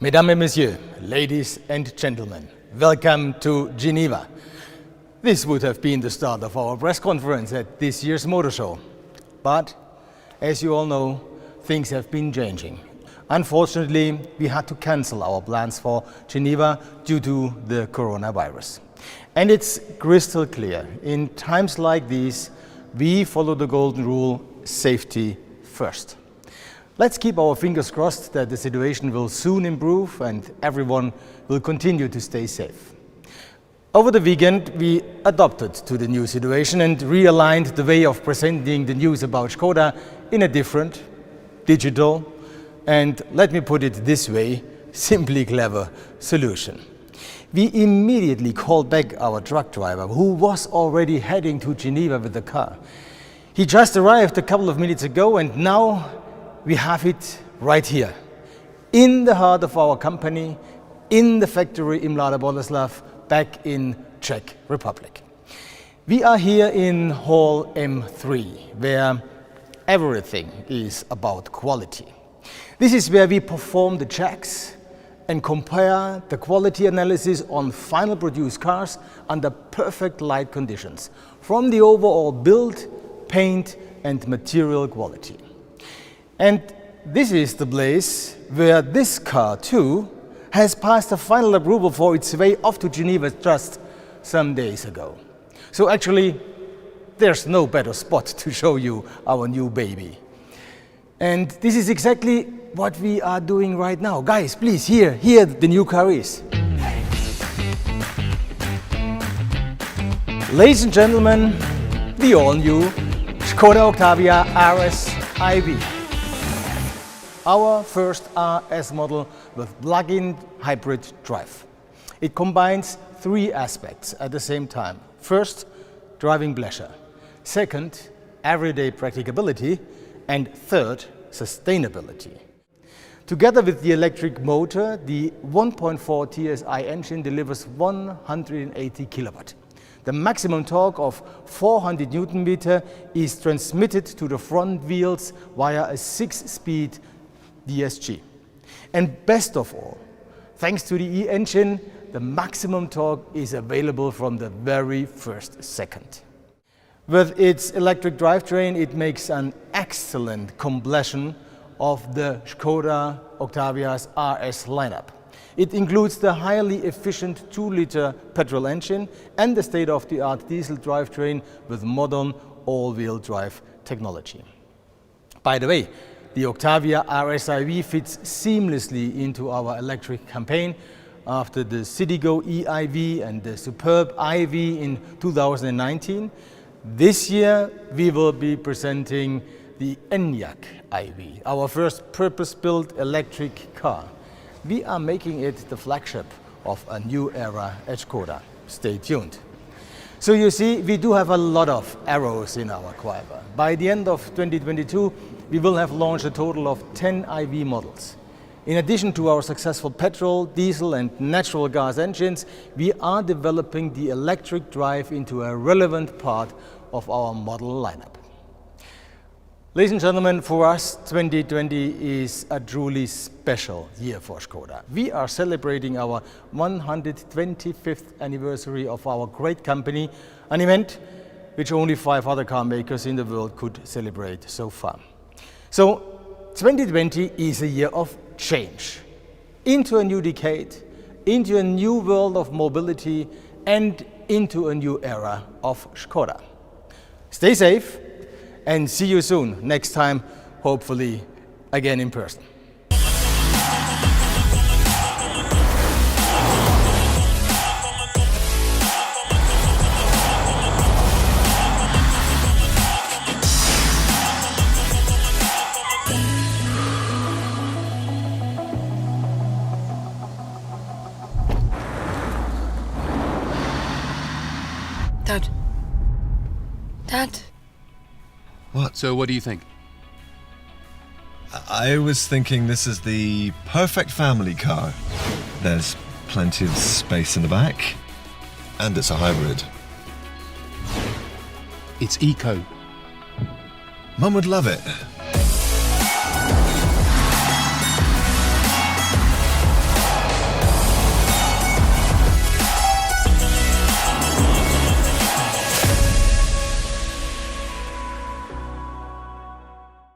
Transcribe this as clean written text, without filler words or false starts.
Mesdames et messieurs, ladies and gentlemen, welcome to Geneva. This would have been the start of our press conference at this year's motor show. But, as you all know, things have been changing. Unfortunately, we had to cancel our plans for Geneva due to the coronavirus. And it's crystal clear, in times like these, we follow the golden rule, safety first. Let's keep our fingers crossed that the situation will soon improve and everyone will continue to stay safe. Over the weekend, we adapted to the new situation and realigned the way of presenting the news about Skoda in a different, digital, and let me put it this way, simply clever solution. We immediately called back our truck driver who was already heading to Geneva with the car. He just arrived a couple of minutes ago and now we have it right here, in the heart of our company, in the factory in Mladá Boleslav, back in Czech Republic. We are here in Hall M3, where everything is about quality. This is where we perform the checks and compare the quality analysis on final produced cars under perfect light conditions, from the overall build, paint and material quality. And this is the place where this car too has passed a final approval for its way off to Geneva just some days ago. So actually, there's no better spot to show you our new baby. And this is exactly what we are doing right now. Guys, please, here the new car is. Ladies and gentlemen, the all-new Skoda Octavia RS IV. Our first RS model with plug-in hybrid drive. It combines three aspects at the same time. First, driving pleasure. Second, everyday practicability. And third, sustainability. Together with the electric motor, the 1.4 TSI engine delivers 180 kilowatt. The maximum torque of 400 Newton meter is transmitted to the front wheels via a 6-speed DSG. And best of all, thanks to the E-engine, the maximum torque is available from the very first second. With its electric drivetrain, it makes an excellent completion of the Skoda Octavia's RS lineup. It includes the highly efficient 2-liter petrol engine and the state-of-the-art diesel drivetrain with modern all-wheel drive technology. By the way, the Octavia RS IV fits seamlessly into our electric campaign after the Citigo eIV and the Superb IV in 2019. This year we will be presenting the Enyaq IV, our first purpose-built electric car. We are making it the flagship of a new era at Skoda. Stay tuned. So you see, we do have a lot of arrows in our quiver. By the end of 2022, we will have launched a total of 10 IV models. In addition to our successful petrol, diesel and natural gas engines, we are developing the electric drive into a relevant part of our model lineup. Ladies and gentlemen, for us, 2020 is a truly special year for Skoda. We are celebrating our 125th anniversary of our great company, an event which only 5 other car makers in the world could celebrate so far. So, 2020 is a year of change, into a new decade, into a new world of mobility, and into a new era of Skoda. Stay safe and see you soon, next time, hopefully again in person. Dad. What? So what do you think? I was thinking this is the perfect family car. There's plenty of space in the back, and it's a hybrid. It's eco. Mum would love it.